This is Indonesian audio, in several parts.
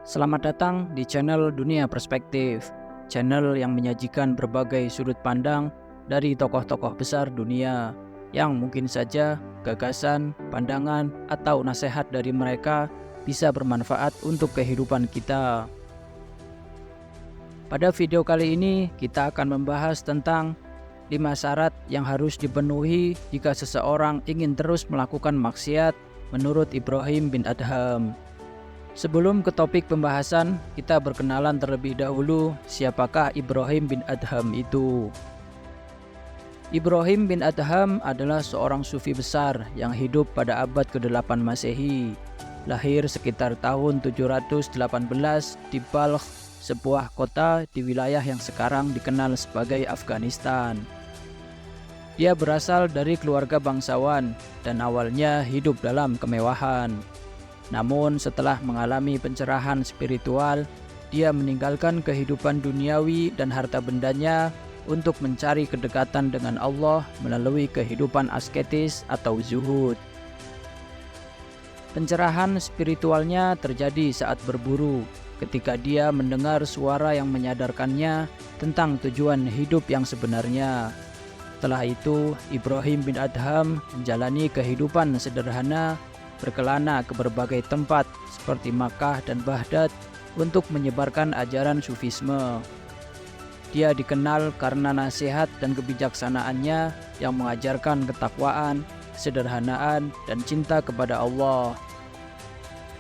Selamat datang di channel Dunia Perspektif, channel yang menyajikan berbagai sudut pandang dari tokoh-tokoh besar dunia yang mungkin saja gagasan, pandangan, atau nasihat dari mereka bisa bermanfaat untuk kehidupan kita. Pada video kali ini kita akan membahas tentang 5 syarat yang harus dipenuhi jika seseorang ingin terus melakukan maksiat menurut Ibrahim bin Adham. Sebelum ke topik pembahasan, kita berkenalan terlebih dahulu siapakah Ibrahim bin Adham itu. Ibrahim bin Adham adalah seorang sufi besar yang hidup pada abad ke-8 Masehi. Lahir sekitar tahun 718 di Balkh, sebuah kota di wilayah yang sekarang dikenal sebagai Afghanistan. Dia berasal dari keluarga bangsawan dan awalnya hidup dalam kemewahan. Namun setelah mengalami pencerahan spiritual, dia meninggalkan kehidupan duniawi dan harta bendanya untuk mencari kedekatan dengan Allah melalui kehidupan asketis atau zuhud. Pencerahan spiritualnya terjadi saat berburu, ketika dia mendengar suara yang menyadarkannya tentang tujuan hidup yang sebenarnya. Setelah itu, Ibrahim bin Adham menjalani kehidupan sederhana, berkelana ke berbagai tempat seperti Makkah dan Baghdad untuk menyebarkan ajaran sufisme. Dia dikenal karena nasihat dan kebijaksanaannya yang mengajarkan ketakwaan, kesederhanaan, dan cinta kepada Allah.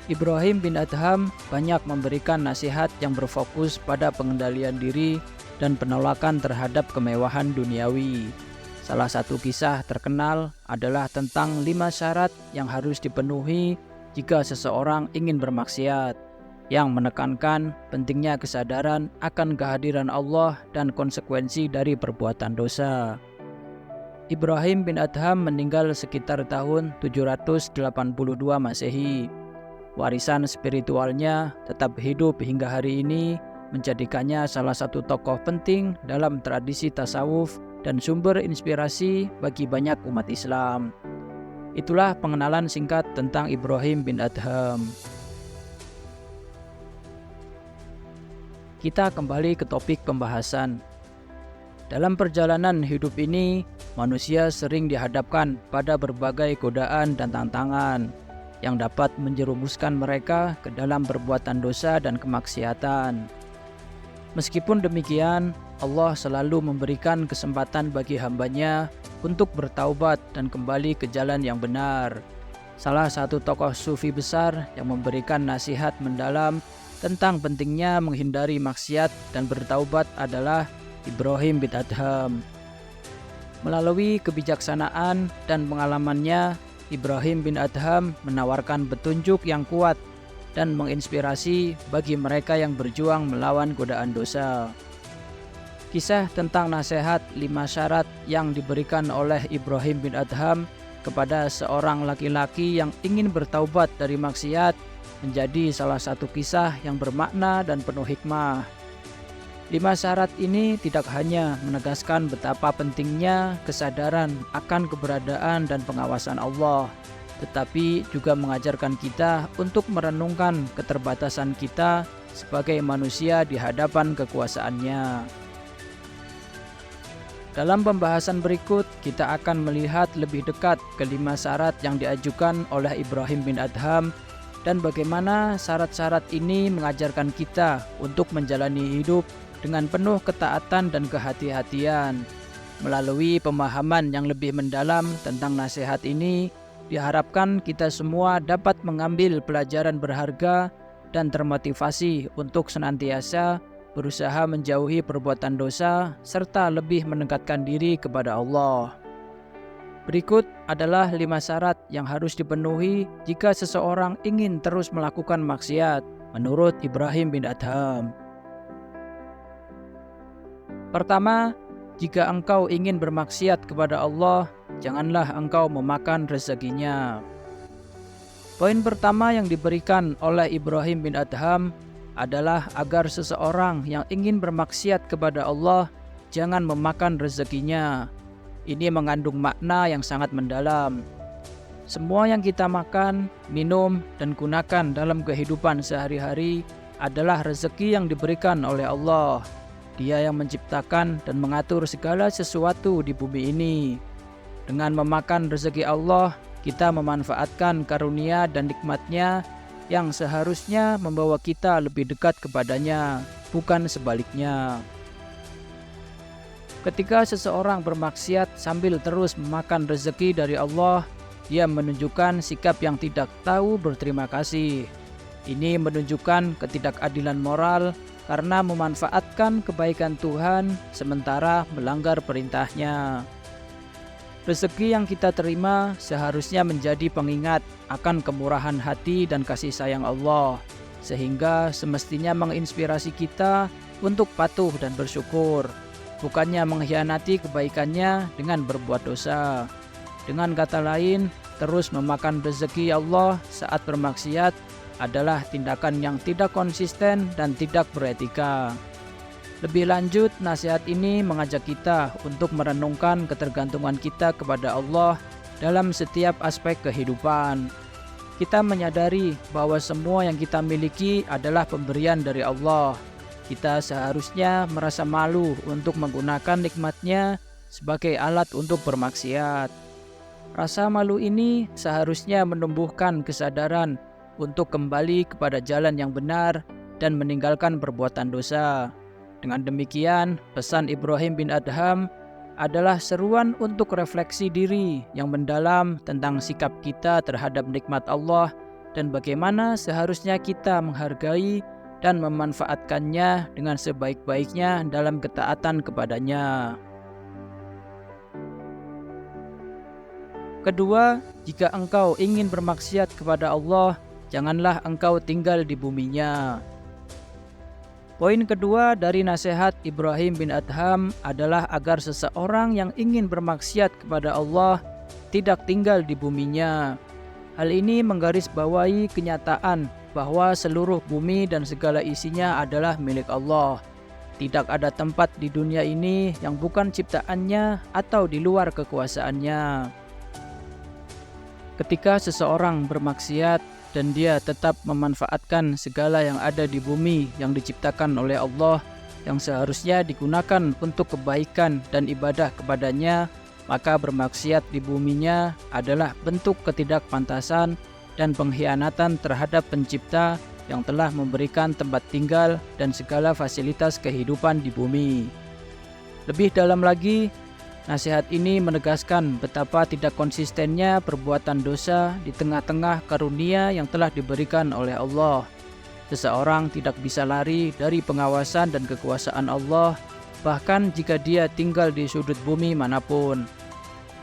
Ibrahim bin Adham banyak memberikan nasihat yang berfokus pada pengendalian diri dan penolakan terhadap kemewahan duniawi. Salah satu kisah terkenal adalah tentang 5 syarat yang harus dipenuhi jika seseorang ingin bermaksiat, yang menekankan pentingnya kesadaran akan kehadiran Allah dan konsekuensi dari perbuatan dosa. Ibrahim bin Adham meninggal sekitar tahun 782 Masehi. Warisan spiritualnya tetap hidup hingga hari ini, menjadikannya salah satu tokoh penting dalam tradisi tasawuf dan sumber inspirasi bagi banyak umat Islam. Itulah pengenalan singkat tentang Ibrahim bin Adham. Kita kembali ke topik pembahasan. Dalam perjalanan hidup ini, manusia sering dihadapkan pada berbagai godaan dan tantangan yang dapat menjerumuskan mereka ke dalam perbuatan dosa dan kemaksiatan. Meskipun demikian, Allah selalu memberikan kesempatan bagi hambanya untuk bertaubat dan kembali ke jalan yang benar. Salah satu tokoh sufi besar yang memberikan nasihat mendalam tentang pentingnya menghindari maksiat dan bertaubat adalah Ibrahim bin Adham. Melalui kebijaksanaan dan pengalamannya, Ibrahim bin Adham menawarkan petunjuk yang kuat dan menginspirasi bagi mereka yang berjuang melawan godaan dosa. Kisah tentang nasihat 5 syarat yang diberikan oleh Ibrahim bin Adham kepada seorang laki-laki yang ingin bertaubat dari maksiat menjadi salah satu kisah yang bermakna dan penuh hikmah. 5 syarat ini tidak hanya menegaskan betapa pentingnya kesadaran akan keberadaan dan pengawasan Allah, tetapi juga mengajarkan kita untuk merenungkan keterbatasan kita sebagai manusia di hadapan kekuasaannya. Dalam pembahasan berikut, kita akan melihat lebih dekat ke 5 syarat yang diajukan oleh Ibrahim bin Adham dan bagaimana syarat-syarat ini mengajarkan kita untuk menjalani hidup dengan penuh ketaatan dan kehati-hatian. Melalui pemahaman yang lebih mendalam tentang nasihat ini, diharapkan kita semua dapat mengambil pelajaran berharga dan termotivasi untuk senantiasa berusaha menjauhi perbuatan dosa serta lebih mendekatkan diri kepada Allah. Berikut adalah 5 syarat yang harus dipenuhi jika seseorang ingin terus melakukan maksiat menurut Ibrahim bin Adham. Pertama, jika engkau ingin bermaksiat kepada Allah, janganlah engkau memakan rezekinya. Poin pertama yang diberikan oleh Ibrahim bin Adham adalah agar seseorang yang ingin bermaksiat kepada Allah jangan memakan rezekinya. Ini mengandung makna yang sangat mendalam. Semua yang kita makan, minum, dan gunakan dalam kehidupan sehari-hari adalah rezeki yang diberikan oleh Allah. Dia yang menciptakan dan mengatur segala sesuatu di bumi ini. Dengan memakan rezeki Allah, kita memanfaatkan karunia dan nikmat-Nya yang seharusnya membawa kita lebih dekat kepadanya, bukan sebaliknya. Ketika seseorang bermaksiat sambil terus memakan rezeki dari Allah, dia menunjukkan sikap yang tidak tahu berterima kasih. Ini menunjukkan ketidakadilan moral karena memanfaatkan kebaikan Tuhan sementara melanggar perintah-Nya. Rezeki yang kita terima seharusnya menjadi pengingat akan kemurahan hati dan kasih sayang Allah, sehingga semestinya menginspirasi kita untuk patuh dan bersyukur, bukannya mengkhianati kebaikannya dengan berbuat dosa. Dengan kata lain, terus memakan rezeki Allah saat bermaksiat adalah tindakan yang tidak konsisten dan tidak beretika. Lebih lanjut, nasihat ini mengajak kita untuk merenungkan ketergantungan kita kepada Allah dalam setiap aspek kehidupan. Kita menyadari bahwa semua yang kita miliki adalah pemberian dari Allah. Kita seharusnya merasa malu untuk menggunakan nikmat-Nya sebagai alat untuk bermaksiat. Rasa malu ini seharusnya menumbuhkan kesadaran untuk kembali kepada jalan yang benar dan meninggalkan perbuatan dosa. Dengan demikian, pesan Ibrahim bin Adham adalah seruan untuk refleksi diri yang mendalam tentang sikap kita terhadap nikmat Allah dan bagaimana seharusnya kita menghargai dan memanfaatkannya dengan sebaik-baiknya dalam ketaatan kepadanya. Kedua, jika engkau ingin bermaksiat kepada Allah, janganlah engkau tinggal di buminya. Poin kedua dari nasihat Ibrahim bin Adham adalah agar seseorang yang ingin bermaksiat kepada Allah tidak tinggal di buminya. Hal ini menggarisbawahi kenyataan bahwa seluruh bumi dan segala isinya adalah milik Allah. Tidak ada tempat di dunia ini yang bukan ciptaannya atau di luar kekuasaannya. Ketika seseorang bermaksiat dan dia tetap memanfaatkan segala yang ada di bumi yang diciptakan oleh Allah yang seharusnya digunakan untuk kebaikan dan ibadah kepadanya, maka bermaksiat di buminya adalah bentuk ketidakpantasan dan pengkhianatan terhadap Pencipta yang telah memberikan tempat tinggal dan segala fasilitas kehidupan di bumi. Lebih dalam lagi, nasihat ini menegaskan betapa tidak konsistennya perbuatan dosa di tengah-tengah karunia yang telah diberikan oleh Allah. Seseorang tidak bisa lari dari pengawasan dan kekuasaan Allah, bahkan jika dia tinggal di sudut bumi manapun.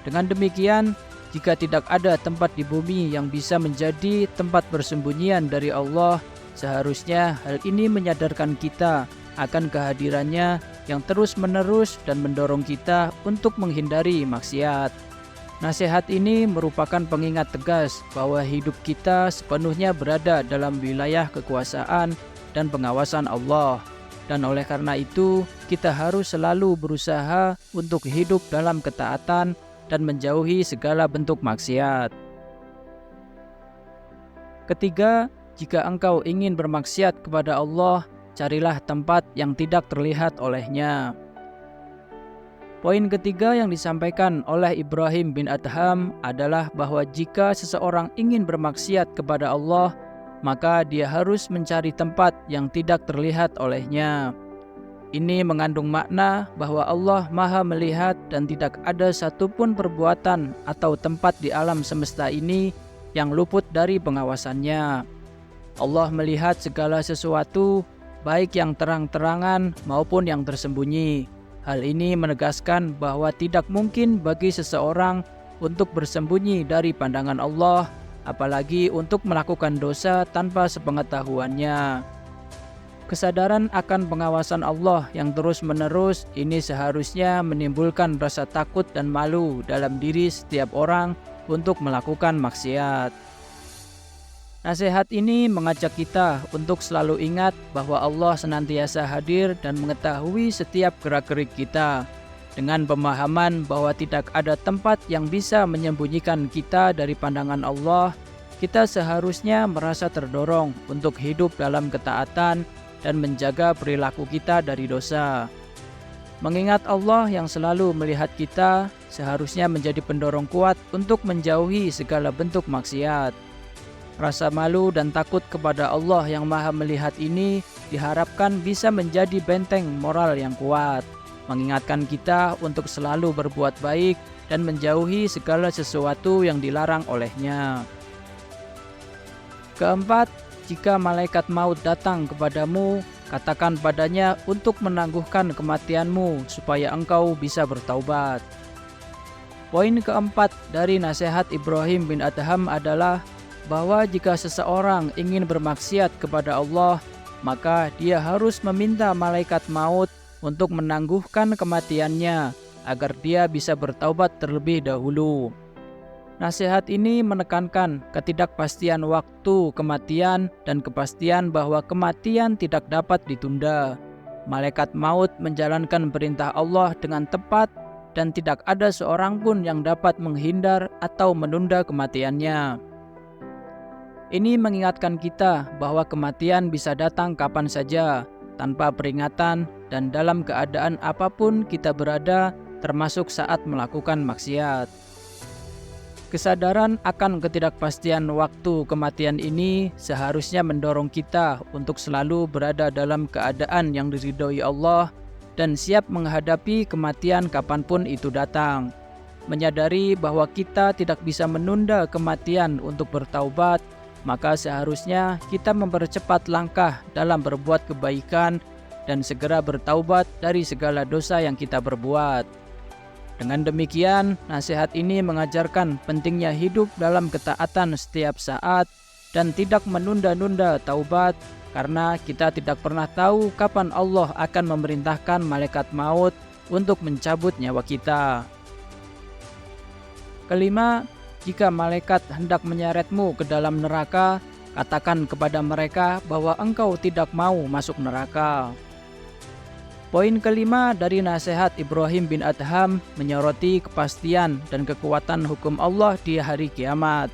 Dengan demikian, jika tidak ada tempat di bumi yang bisa menjadi tempat persembunyian dari Allah, seharusnya hal ini menyadarkan kita akan kehadirannya yang terus-menerus dan mendorong kita untuk menghindari maksiat. Nasihat ini merupakan pengingat tegas bahwa hidup kita sepenuhnya berada dalam wilayah kekuasaan dan pengawasan Allah. Dan oleh karena itu, kita harus selalu berusaha untuk hidup dalam ketaatan dan menjauhi segala bentuk maksiat. Ketiga, jika engkau ingin bermaksiat kepada Allah, carilah tempat yang tidak terlihat olehnya. Poin ketiga yang disampaikan oleh Ibrahim bin Adham adalah bahwa jika seseorang ingin bermaksiat kepada Allah, maka dia harus mencari tempat yang tidak terlihat olehnya. Ini mengandung makna bahwa Allah Maha melihat dan tidak ada satupun perbuatan atau tempat di alam semesta ini yang luput dari pengawasannya. Allah melihat segala sesuatu, baik yang terang-terangan maupun yang tersembunyi. Hal ini menegaskan bahwa tidak mungkin bagi seseorang untuk bersembunyi dari pandangan Allah, apalagi untuk melakukan dosa tanpa sepengetahuannya. Kesadaran akan pengawasan Allah yang terus-menerus ini seharusnya menimbulkan rasa takut dan malu dalam diri setiap orang untuk melakukan maksiat. Nasihat ini mengajak kita untuk selalu ingat bahwa Allah senantiasa hadir dan mengetahui setiap gerak-gerik kita. Dengan pemahaman bahwa tidak ada tempat yang bisa menyembunyikan kita dari pandangan Allah, kita seharusnya merasa terdorong untuk hidup dalam ketaatan dan menjaga perilaku kita dari dosa. Mengingat Allah yang selalu melihat kita, seharusnya menjadi pendorong kuat untuk menjauhi segala bentuk maksiat. Rasa malu dan takut kepada Allah yang Maha Melihat ini diharapkan bisa menjadi benteng moral yang kuat, mengingatkan kita untuk selalu berbuat baik dan menjauhi segala sesuatu yang dilarang olehnya. Keempat, jika malaikat maut datang kepadamu, katakan padanya untuk menangguhkan kematianmu supaya engkau bisa bertaubat. Poin keempat dari nasihat Ibrahim bin Adham adalah bahwa jika seseorang ingin bermaksiat kepada Allah, maka dia harus meminta malaikat maut untuk menangguhkan kematiannya agar dia bisa bertaubat terlebih dahulu. Nasihat ini menekankan ketidakpastian waktu kematian dan kepastian bahwa kematian tidak dapat ditunda. Malaikat maut menjalankan perintah Allah dengan tepat dan tidak ada seorang pun yang dapat menghindar atau menunda kematiannya. Ini mengingatkan kita bahwa kematian bisa datang kapan saja, tanpa peringatan dan dalam keadaan apapun kita berada, termasuk saat melakukan maksiat. Kesadaran akan ketidakpastian waktu kematian ini seharusnya mendorong kita untuk selalu berada dalam keadaan yang diridhoi Allah dan siap menghadapi kematian kapanpun itu datang. Menyadari bahwa kita tidak bisa menunda kematian untuk bertaubat, maka seharusnya kita mempercepat langkah dalam berbuat kebaikan dan segera bertaubat dari segala dosa yang kita perbuat. Dengan demikian, nasihat ini mengajarkan pentingnya hidup dalam ketaatan setiap saat dan tidak menunda-nunda taubat, karena kita tidak pernah tahu kapan Allah akan memerintahkan malaikat maut untuk mencabut nyawa kita. Kelima, jika malaikat hendak menyeretmu ke dalam neraka, katakan kepada mereka bahwa engkau tidak mau masuk neraka. Poin kelima dari nasihat Ibrahim bin Adham menyoroti kepastian dan kekuatan hukum Allah di hari kiamat.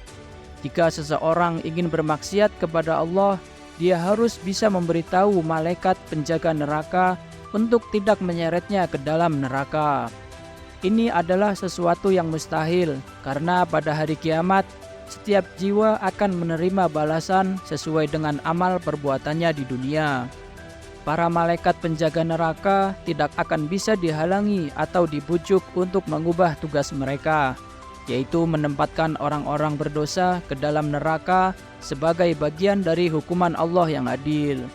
Jika seseorang ingin bermaksiat kepada Allah, dia harus bisa memberitahu malaikat penjaga neraka untuk tidak menyeretnya ke dalam neraka. Ini adalah sesuatu yang mustahil, karena pada hari kiamat, setiap jiwa akan menerima balasan sesuai dengan amal perbuatannya di dunia. Para malaikat penjaga neraka tidak akan bisa dihalangi atau dibujuk untuk mengubah tugas mereka, yaitu menempatkan orang-orang berdosa ke dalam neraka sebagai bagian dari hukuman Allah yang adil.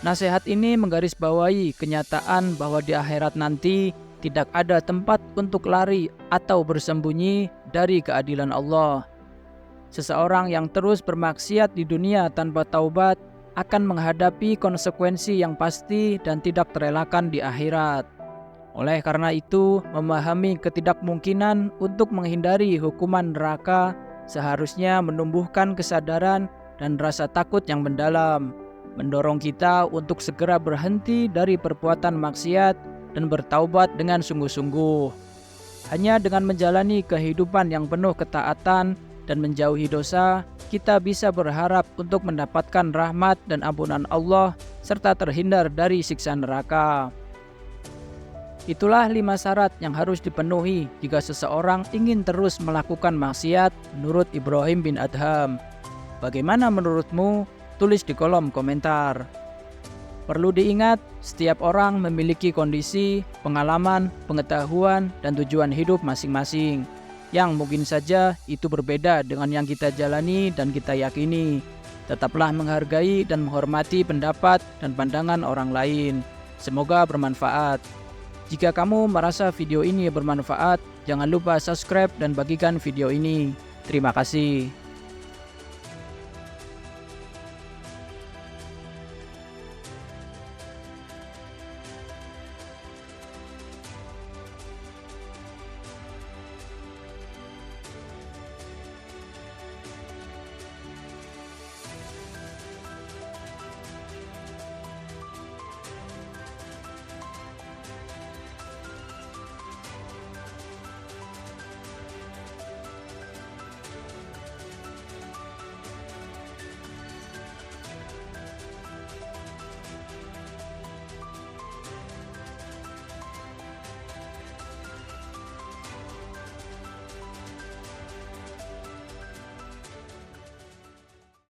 Nasihat ini menggarisbawahi kenyataan bahwa di akhirat nanti tidak ada tempat untuk lari atau bersembunyi dari keadilan Allah. Seseorang yang terus bermaksiat di dunia tanpa taubat akan menghadapi konsekuensi yang pasti dan tidak terelakkan di akhirat. Oleh karena itu, memahami ketidakmungkinan untuk menghindari hukuman neraka seharusnya menumbuhkan kesadaran dan rasa takut yang mendalam, mendorong kita untuk segera berhenti dari perbuatan maksiat dan bertaubat dengan sungguh-sungguh. Hanya dengan menjalani kehidupan yang penuh ketaatan dan menjauhi dosa, kita bisa berharap untuk mendapatkan rahmat dan ampunan Allah serta terhindar dari siksa neraka. Itulah 5 syarat yang harus dipenuhi jika seseorang ingin terus melakukan maksiat menurut Ibrahim bin Adham. Bagaimana menurutmu? Tulis di kolom komentar. Perlu diingat, setiap orang memiliki kondisi, pengalaman, pengetahuan, dan tujuan hidup masing-masing, yang mungkin saja itu berbeda dengan yang kita jalani dan kita yakini. Tetaplah menghargai dan menghormati pendapat dan pandangan orang lain. Semoga bermanfaat. Jika kamu merasa video ini bermanfaat, jangan lupa subscribe dan bagikan video ini. Terima kasih.